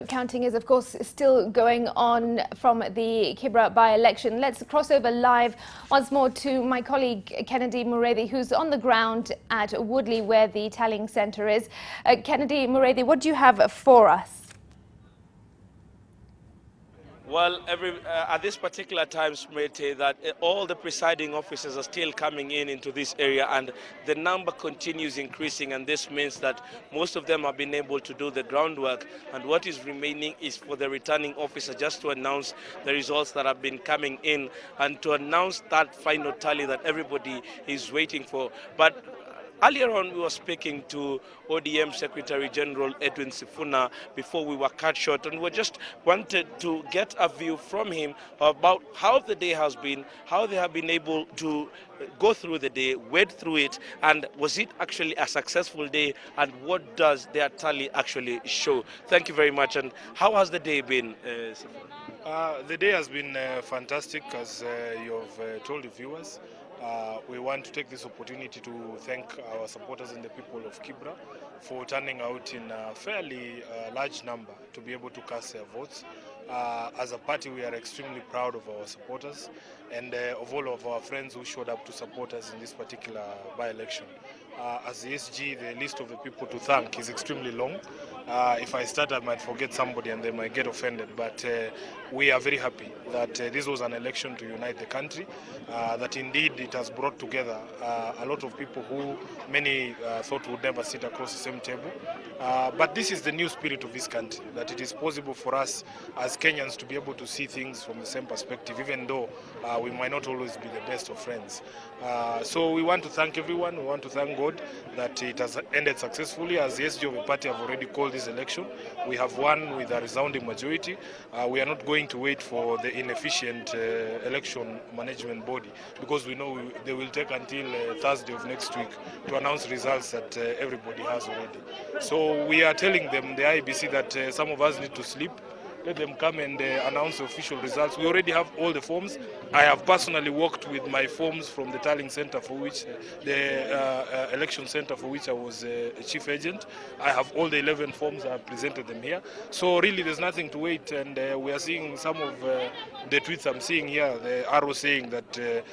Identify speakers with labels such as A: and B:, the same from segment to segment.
A: counting is, of course, still going on from the Kibra by-election. Let's cross over live once more to my colleague Kennedy Mureithi, who's on the ground at Woodley, where the tallying centre is. Kennedy Mureithi, what do you have for us?
B: Well, at this particular time, Smriti, that all the presiding officers are still coming into this area, and the number continues increasing, and this means that most of them have been able to do the groundwork, and what is remaining is for the returning officer just to announce the results that have been coming in and to announce that final tally that everybody is waiting for. But earlier on, we were speaking to ODM Secretary General Edwin Sifuna before we were cut short, and we just wanted to get a view from him about how the day has been, how they have been able to go through the day, wade through it, and was it actually a successful day, and what does their tally actually show? Thank you very much. And how has the day been, Sifuna?
C: The day has been fantastic, as you've told the viewers. We want to take this opportunity to thank our supporters and the people of Kibra for turning out in a fairly large number to be able to cast their votes. As a party, we are extremely proud of our supporters and of all of our friends who showed up to support us in this particular by-election. As the SG, the list of the people to thank is extremely long. If I start, I might forget somebody and they might get offended, but we are very happy that this was an election to unite the country, that indeed it has brought together a lot of people who many thought would never sit across the same table. But this is the new spirit of this country, that it is possible for us as Kenyans to be able to see things from the same perspective, even though we might not always be the best of friends. So we want to thank everyone. We want to thank God that it has ended successfully. As the SG of the party have already called this election, we have won with a resounding majority. We are not going to wait for the inefficient election management body, because we know they will take until Thursday of next week to announce results that everybody has already. So we are telling them, the IEBC, that some of us need to sleep. Let them come and announce the official results. We already have all the forms. I have personally worked with my forms from the tallying center, for which the election center for which I was a chief agent. I have all the 11 forms. I have presented them here. So really there's nothing to wait, and we are seeing some of the tweets I'm seeing here, the arrow saying that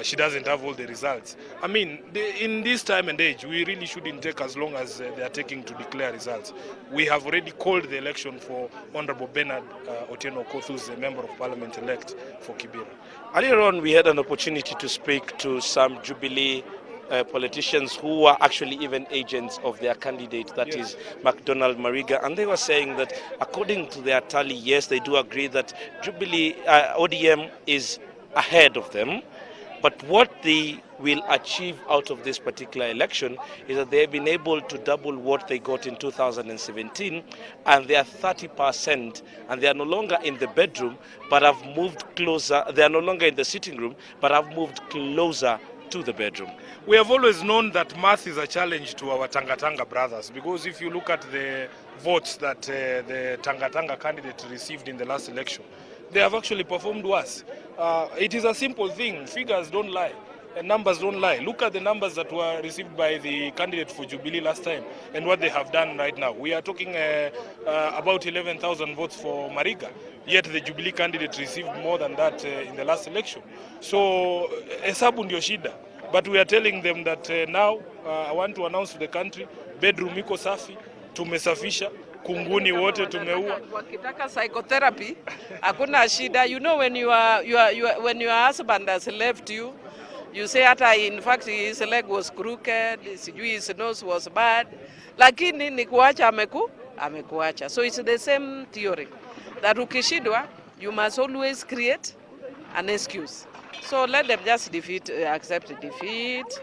C: she doesn't have all the results. I mean, in this time and age, we really shouldn't take as long as they are taking to declare results. We have already called the election for Honorable Bernard Otieno Okoth, who's the Member of Parliament-elect for Kibra.
B: Earlier on, we had an opportunity to speak to some Jubilee politicians who were actually even agents of their candidate, that is MacDonald Mariga, and they were saying that according to their tally, yes, they do agree that Jubilee ODM is ahead of them. But what they will achieve out of this particular election is that they have been able to double what they got in 2017, and they are 30%, and they are no longer in the bedroom, but have moved closer. They are no longer in the sitting room, but have moved closer to the bedroom.
C: We have always known that math is a challenge to our Tanga brothers, because if you look at the votes that the Tanga candidate received in the last election, they have actually performed worse. It is a simple thing. Figures don't lie. And numbers don't lie. Look at the numbers that were received by the candidate for Jubilee last time and what they have done right now. We are talking about 11,000 votes for Mariga, yet the Jubilee candidate received more than that in the last election. So, hesabu ndio shida. But we are telling them that now, I want to announce to the country, bedroom iko safi, tumesafisha, kunguni wote tumeua.
D: Wakitaka psychotherapy, hakuna shida. You know, when when your husband has left you, you say hata in fact his leg was crooked, his nose was bad, lakini ni kuacha amekuacha. So it's the same theory that ukishidwa, you must always create an excuse. So let them just accept defeat.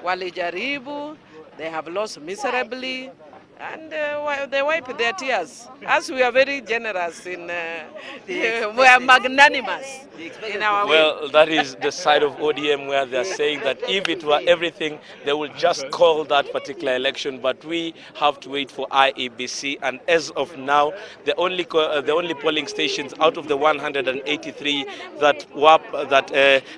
D: Walijaribu, they have lost miserably, and they wipe their tears. As we are very generous in, we are magnanimous in our way.
B: Well, that is the side of ODM where they are saying that if it were everything, they would just call that particular election. But we have to wait for IEBC, and as of now, the only polling stations out of the 183 that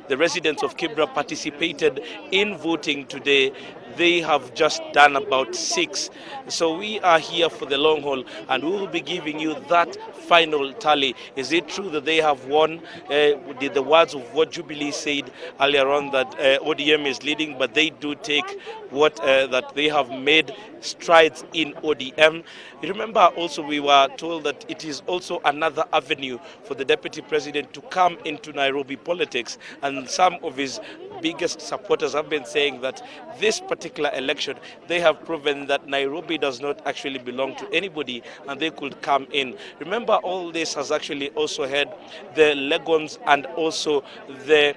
B: the residents of Kibra participated in voting today, they have just done about 6. So we are here for the long haul, and we will be giving you that final tally. Is it true that they have won? The words of what Jubilee said earlier on, that ODM is leading, but they do take what that they have made strides in ODM. Remember also we were told that it is also another avenue for the Deputy President to come into Nairobi politics, and some of his biggest supporters have been saying that this particular election, they have proven that Nairobi does not actually belong to anybody and they could come in. Remember, all this has actually also had the Legons and also the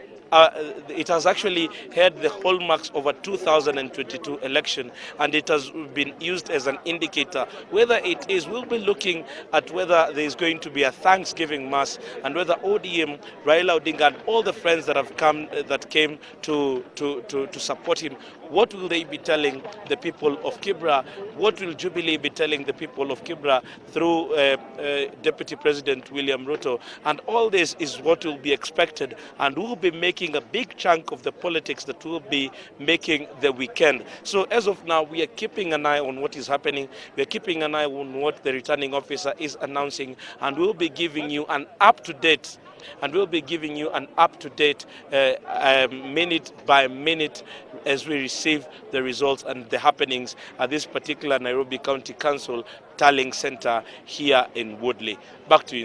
B: it has actually had the hallmarks of a 2022 election, and it has been used as an indicator. Whether it is, we'll be looking at whether there is going to be a Thanksgiving mass, and whether ODM, Raila Odinga, and all the friends that have come, that came to support him, what will they be telling the people of Kibra? What will Jubilee be telling the people of Kibra through Deputy President William Ruto? And all this is what will be expected, and we'll be making a big chunk of the politics that will be making the weekend. So as of now, we are keeping an eye on what is happening. We are keeping an eye on what the returning officer is announcing, and we'll be giving you an up-to-date minute by minute as we receive the results and the happenings at this particular Nairobi County Council tallying center here in Woodley. Back to you.